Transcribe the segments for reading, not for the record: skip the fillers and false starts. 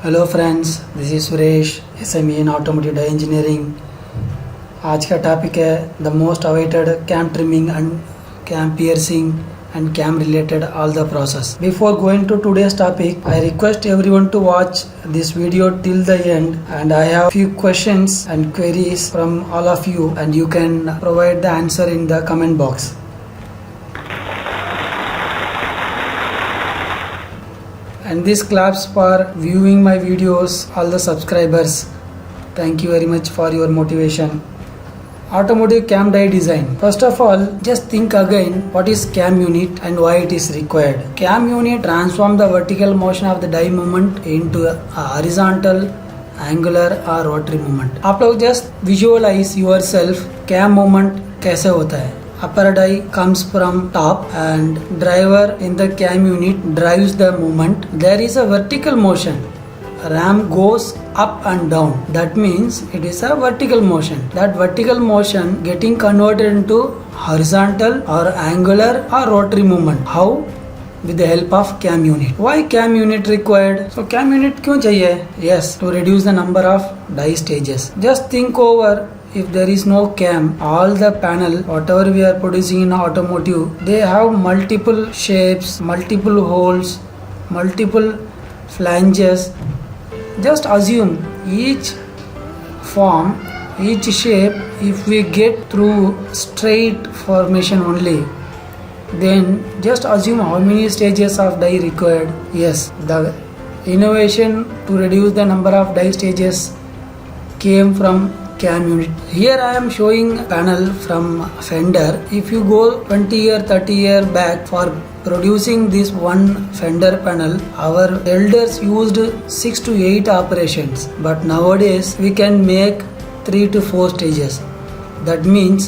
Hello friends, this is Suresh, SME in automotive die engineering. आज का topic है the most awaited cam trimming and cam piercing and cam related all the process. Before going to today's topic, I request everyone to watch this video till the end, and I have few questions and queries from all of you, and you can provide the answer in the comment box. And this claps for viewing my videos, all the subscribers. Thank you very much for your motivation. Automotive cam die design. First of all, just think again what is cam unit and why it is required. Cam unit transform the vertical motion of the die movement into a horizontal, angular or rotary movement. आप लोग just visualize yourself cam movement कैसे होता है. Upper die comes from top and driver in the cam unit drives the movement. There is a vertical motion. Ram goes up and down. That means it is a vertical motion. That vertical motion getting converted into horizontal or angular or rotary movement. How? With the help of cam unit. Why cam unit required? So cam unit क्यों चाहिए? Yes, to reduce the number of die stages. Just think over. If there is no cam, all the panel whatever we are producing in automotive, they have multiple shapes, multiple holes, multiple flanges. Just assume each form, each shape, if we get through straight formation only, then just assume how many stages of die required. Yes, the innovation to reduce the number of die stages came from cam unit. Here I am showing panel from fender. If you go 20 year 30 year back, for producing this one fender panel, our elders used 6 to 8 operations, but nowadays we can make 3 to 4 stages. That means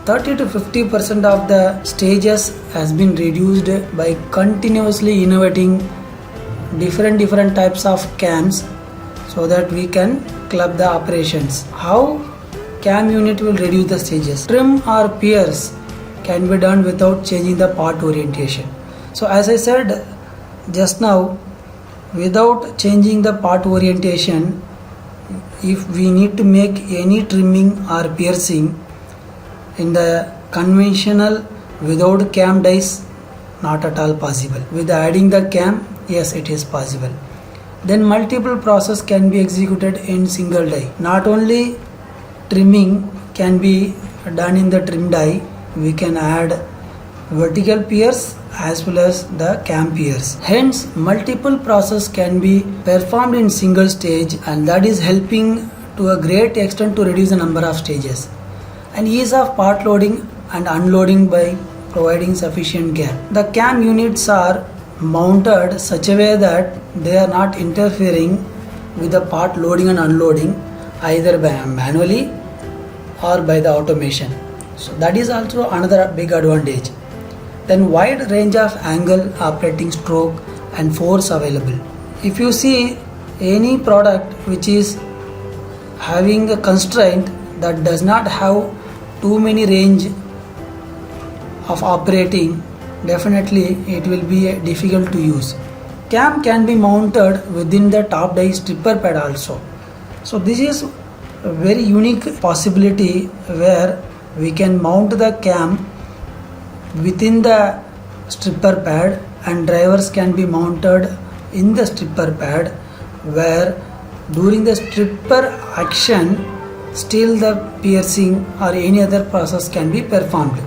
30 to 50% of the stages has been reduced by continuously innovating different types of cams so that we can club the operations. How cam unit will reduce the stages? Trim or pierce can be done without changing the part orientation. So as I said just now, without changing the part orientation, if we need to make any trimming or piercing in the conventional without cam dies, not at all possible. With adding the cam, yes, it is possible. Then multiple process can be executed in single die. Not only trimming can be done in the trim die, we can add vertical pierce as well as the cam pierce. Hence, multiple process can be performed in single stage, and that is helping to a great extent to reduce the number of stages and ease of part loading and unloading by providing sufficient gap. The cam units are mounted such a way that they are not interfering with the part loading and unloading either by manually or by the automation. So that is also another big advantage. Then wide range of angle, operating stroke and force available. If you see any product which is having a constraint that does not have too many range of operating, definitely it will be difficult to use. Cam can be mounted within the top die stripper pad also. So this is a very unique possibility where we can mount the cam within the stripper pad, and drivers can be mounted in the stripper pad, where during the stripper action still the piercing or any other process can be performed.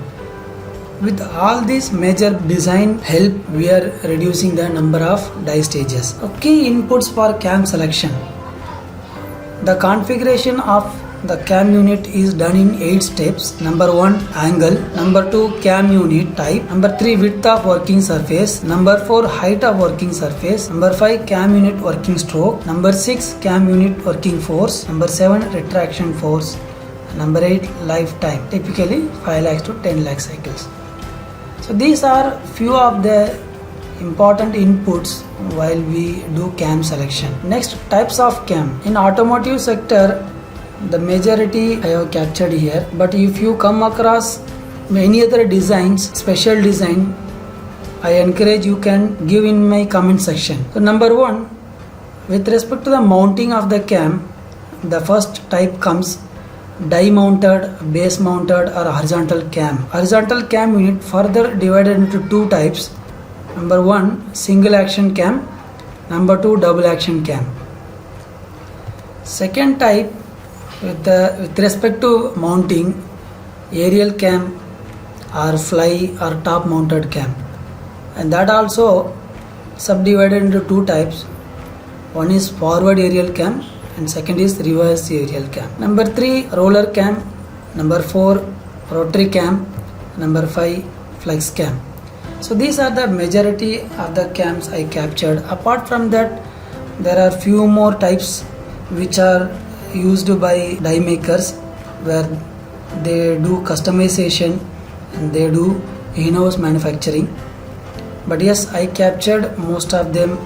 With all these major design help, we are reducing the number of die stages. Key inputs for cam selection. The configuration of the cam unit is done in 8 steps. Number 1, angle. Number 2, cam unit type. Number 3, width of working surface. Number 4, height of working surface. Number 5, cam unit working stroke. Number 6, cam unit working force. Number 7, retraction force. Number 8, lifetime. Typically 5 lakhs to 10 lakh cycles. So these are few of the important inputs while we do cam selection. Next, types of cam. In automotive sector, the majority I have captured here, but if you come across many other designs, special design, I encourage you can give in my comment section. So number 1, With respect to the mounting of the cam, the first type comes die mounted, base mounted or horizontal cam. Horizontal cam unit further divided into two types. Number 1 single action cam, number 2 double action cam. Second type with respect to mounting, aerial cam or fly or top mounted cam, and that also subdivided into two types. One is forward aerial cam and second is reverse aerial cam. Number 3 roller cam, number 4 rotary cam, number 5 flex cam. So these are the majority of the cams I captured. Apart from that, there are few more types which are used by die makers, where they do customization and they do in-house manufacturing. But yes, I captured most of them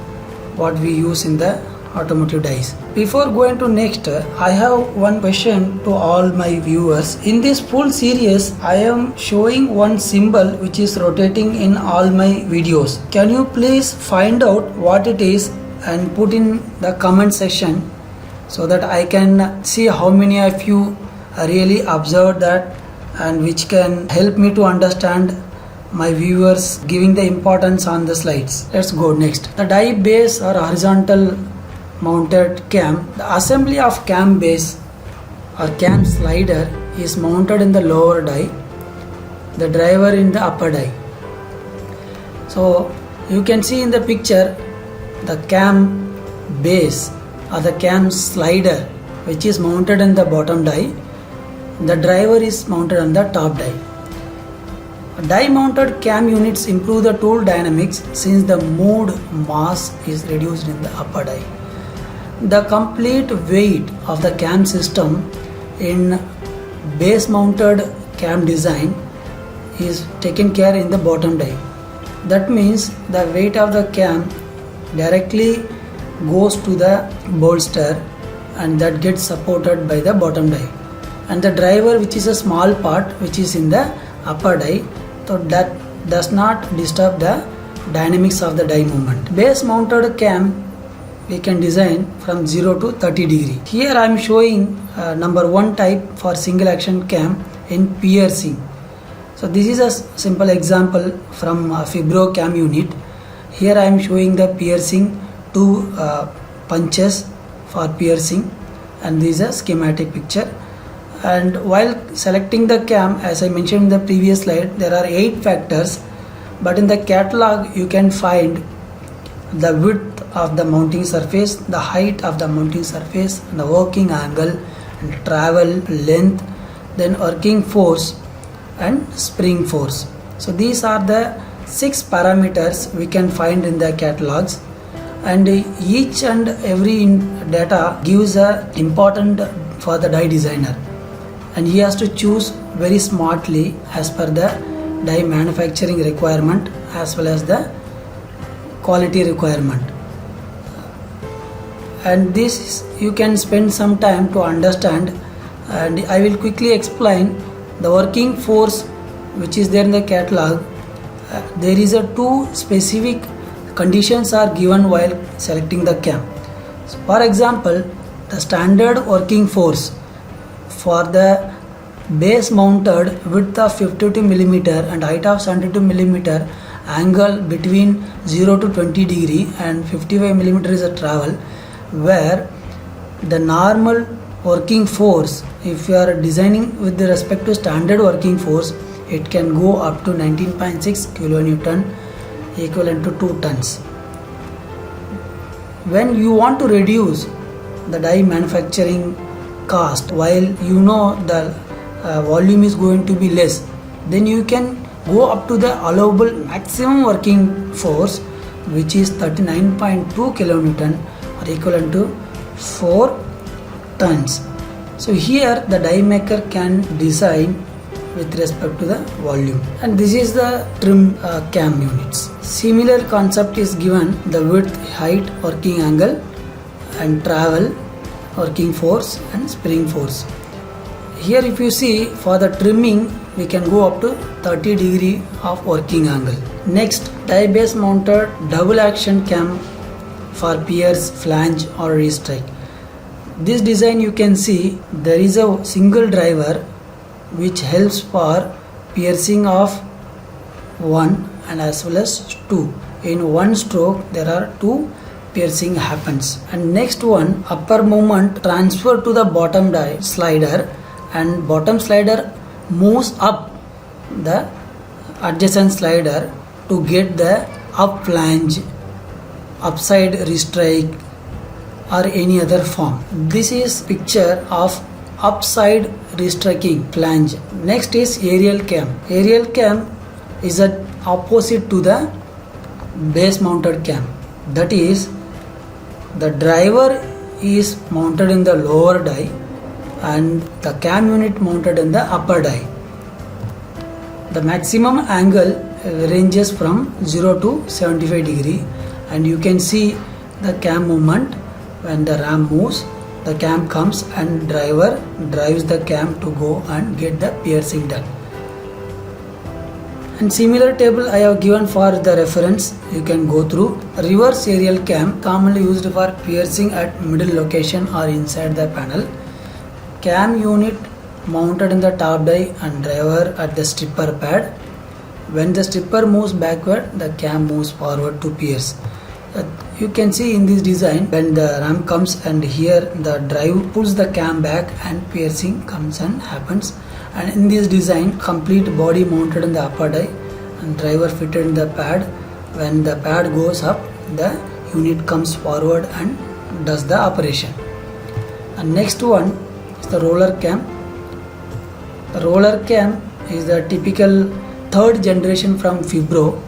what we use in the automotive dies. Before going to next, I have one question to all my viewers. In this full series, I am showing one symbol which is rotating in all my videos. Can you please find out what it is and put in the comment section so that I can see how many of you really observed that, and which can help me to understand my viewers giving the importance on the slides. Let's go next. The die base or horizontal mounted cam. The assembly of cam base or cam slider is mounted in the lower die, the driver in the upper die. So you can see in the picture the cam base or the cam slider which is mounted in the bottom die. The driver is mounted on the top die. Die mounted cam units improve the tool dynamics since the moved mass is reduced in the upper die. The complete weight of the cam system in base mounted cam design is taken care in the bottom die. That means the weight of the cam directly goes to the bolster and that gets supported by the bottom die. And the driver, which is a small part which is in the upper die, so that does not disturb the dynamics of the die movement. Base mounted cam we can design from 0 to 30 degree. Here I am showing number 1 type for single action cam in piercing. So this is a simple example from Fibro cam unit. Here I am showing the piercing, 2 punches for piercing, and this is a schematic picture. And while selecting the cam, as I mentioned in the previous slide, there are 8 factors, but in the catalog you can find the width of the mounting surface, the height of the mounting surface, the working angle and travel length, then working force and spring force. So these are the 6 parameters we can find in the catalogs, and each and every data gives a important for the die designer, and he has to choose very smartly as per the die manufacturing requirement as well as the quality requirement. And this is, you can spend some time to understand, and I will quickly explain the working force which is there in the catalog. There is a 2 specific conditions are given while selecting the cam. So for example, the standard working force for the base mounted width of 52 mm and height of 72 mm, angle between 0 to 20 degree and 55 mm is a travel, where the normal working force, if you are designing with respect to standard working force, it can go up to 19.6 kilonewton, equivalent to 2 tons. When you want to reduce the die manufacturing cost, while you know the volume is going to be less, then you can go up to the allowable maximum working force, which is 39.2 kilonewton or equivalent to 4 tons. So here the die maker can design with respect to the volume, and this is the trim cam units. Similar concept is given: the width, height, working angle and travel, working force and spring force. Here if you see, for the trimming we can go up to 30 degree of working angle. Next, die base mounted double action cam for pierce, flange or restrike. This design you can see there is a single driver which helps for piercing of 1 and as well as 2. In one stroke there are 2 piercing happens. And next one, upper movement transfer to the bottom slider, and bottom slider moves up the adjacent slider to get the up flange, upside restrike or any other form. This is picture of upside restriking flange. Next is aerial cam. Aerial cam is a opposite to the base mounted cam. That is, the driver is mounted in the lower die and the cam unit mounted in the upper die. The maximum angle ranges from 0 to 75 degree, and you can see the cam movement. When the ram moves, the cam comes and driver drives the cam to go and get the piercing done. And similar table I have given for the reference, you can go through. Reverse aerial cam commonly used for piercing at middle location or inside the panel. Cam unit mounted in the top die and driver at the stripper pad. When the stripper moves backward, the cam moves forward to pierce. You can see in this design, when the ram comes and here the drive pulls the cam back and piercing comes and happens. And in this design, complete body mounted in the upper die and driver fitted in the pad. When the pad goes up, the unit comes forward and does the operation. And next one is the roller cam. The roller cam is the typical third generation from Fibro,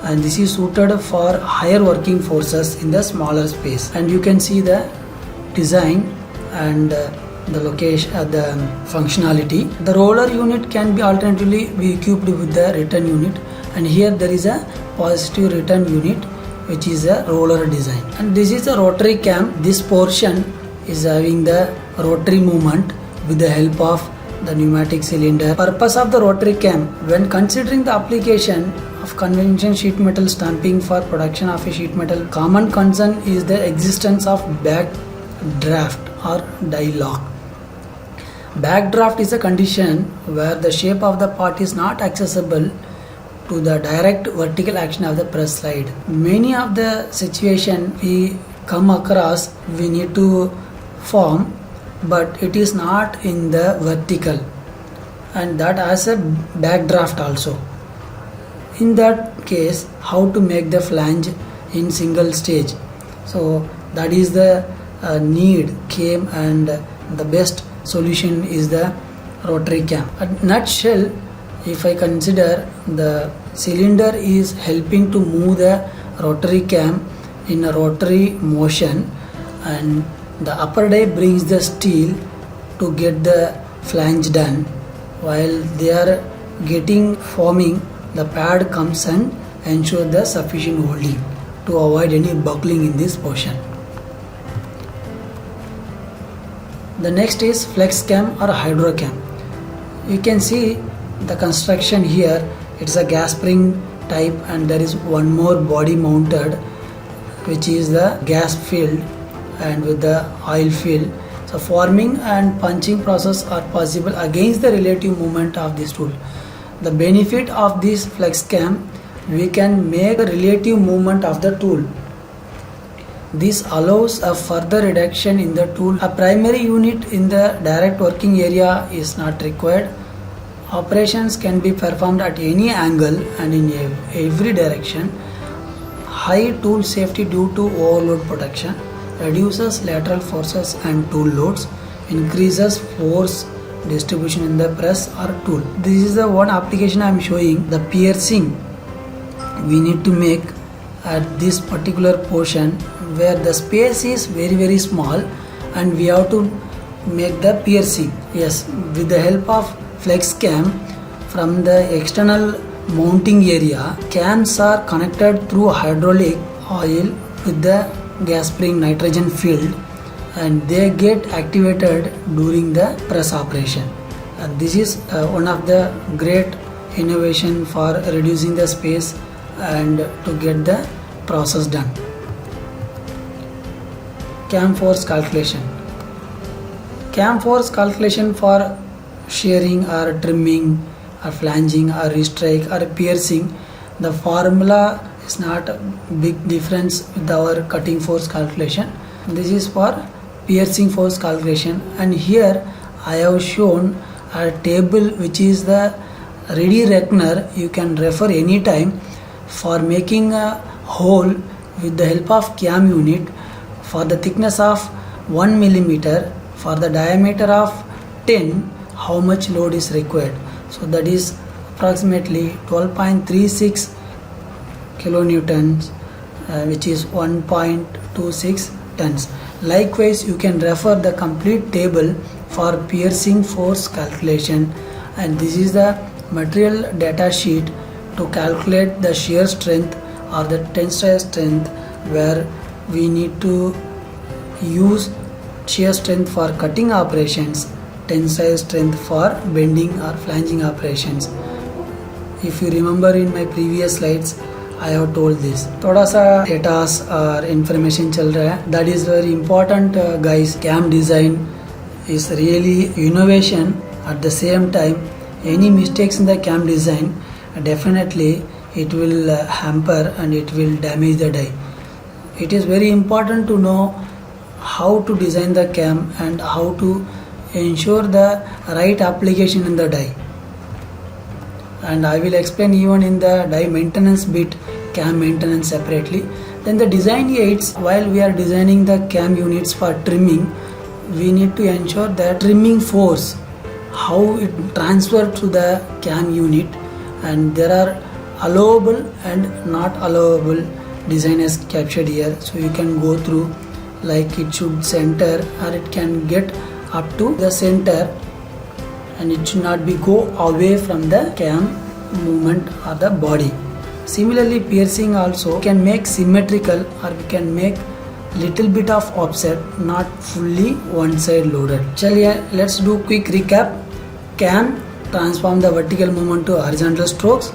and this is suited for higher working forces in the smaller space. And you can see the design and the location, the functionality. The roller unit can be alternatively be equipped with the return unit, and here there is a positive return unit which is a roller design. And this is a rotary cam. This portion is having the rotary movement with the help of the pneumatic cylinder. Purpose of the rotary cam: when considering the application of conventional sheet metal stamping for production of a sheet metal, common concern is the existence of backdraft or die lock. Backdraft is a condition where the shape of the part is not accessible to the direct vertical action of the press slide. Many of the situation we come across, we need to form, but it is not in the vertical, and that has a backdraft also. In that case, how to make the flange in single stage? So that is the need came, and the best solution is the rotary cam. A nutshell, if I consider, the cylinder is helping to move the rotary cam in a rotary motion, and the upper die brings the steel to get the flange done. While they are getting forming, the pad comes and ensure the sufficient holding to avoid any buckling in this portion. The next is flex cam or hydro cam. You can see the construction here. It's a gas spring type, and there is one more body mounted which is the gas filled and with the oil fill. So forming and punching process are possible against the relative movement of this tool. The benefit of this flex cam, we can make a relative movement of the tool. This allows a further reduction in the tool. A primary unit in the direct working area is not required. Operations can be performed at any angle and in every direction. High tool safety due to overload protection, reduces lateral forces and tool loads, increases force distribution in the press or tool. This is the one application I am showing. The piercing we need to make at this particular portion where the space is very small, and we have to make the piercing. Yes, with the help of flex cam, from the external mounting area, cams are connected through hydraulic oil with the gas spring nitrogen filled, and they get activated during the press operation. And this is one of the great innovation for reducing the space and to get the process done. cam force calculation. Cam force calculation for shearing or trimming or flanging or restrike or piercing, the formula is not a big difference with our cutting force calculation. This is for piercing force calculation, and here I have shown a table which is the ready reckoner. You can refer anytime for making a hole with the help of cam unit for the thickness of 1 millimeter, for the diameter of 10, how much load is required. So that is approximately 12.36 kilonewtons, which is 1.26 tons. Likewise, you can refer the complete table for piercing force calculation, and this is the material data sheet to calculate the shear strength or the tensile strength, where we need to use shear strength for cutting operations, tensile strength for bending or flanging operations. If you remember in my previous slides, I have told this. थोड़ा सा datas और information चल रहा है. That is very important, guys. Cam design is really innovation. At the same time, any mistakes in the cam design, definitely it will hamper and it will damage the die. It is very important to know how to design the cam and how to ensure the right application in the die. And I will explain even in the die maintenance bit, cam maintenance separately. Then the design aids, while we are designing the cam units for trimming, we need to ensure that trimming force, how it transfers to the cam unit, and there are allowable and not allowable design is captured here. So you can go through, like it should center or it can get up to the center, and it should not be go away from the cam movement or the body. Similarly, piercing also can make symmetrical, or we can make little bit of offset, not fully one side loaded. Chaliye, let's do quick recap. Cam, transform the vertical movement to horizontal strokes.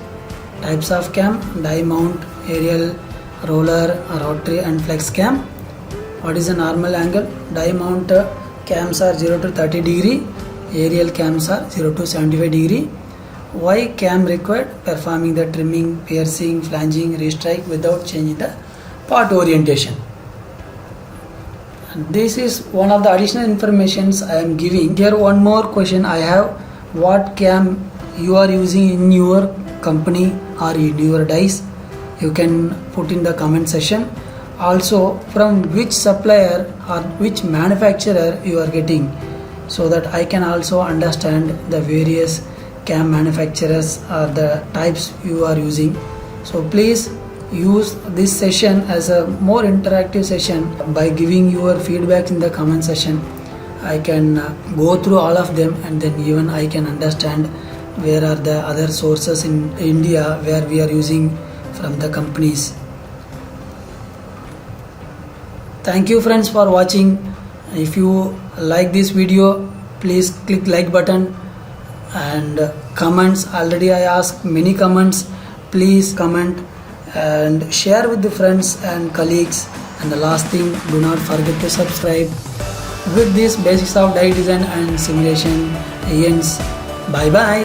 Types of cam: die mount, aerial, roller, rotary and flex cam. What is the normal angle? Die mount cams are 0 to 30 degree, aerial cams are 0 to 75 degree. Why cam required? Performing the trimming, piercing, flanging, restrike without changing the part orientation. And this is one of the additional informations I am giving. Here one more question I have: what cam you are using in your company or in your dice? You can put in the comment section. Also, from which supplier or which manufacturer you are getting, so that I can also understand the various cam manufacturers or the types you are using. So please use this session as a more interactive session by giving your feedback in the comment section. I can go through all of them, and then even I can understand where are the other sources in India where we are using from the companies. Thank you friends for watching. If you like this video, please click like button, and comments, already I asked many comments. Please comment and share with the friends and colleagues. And the last thing, do not forget to subscribe. With this, basics of die design and simulation ends. Bye bye.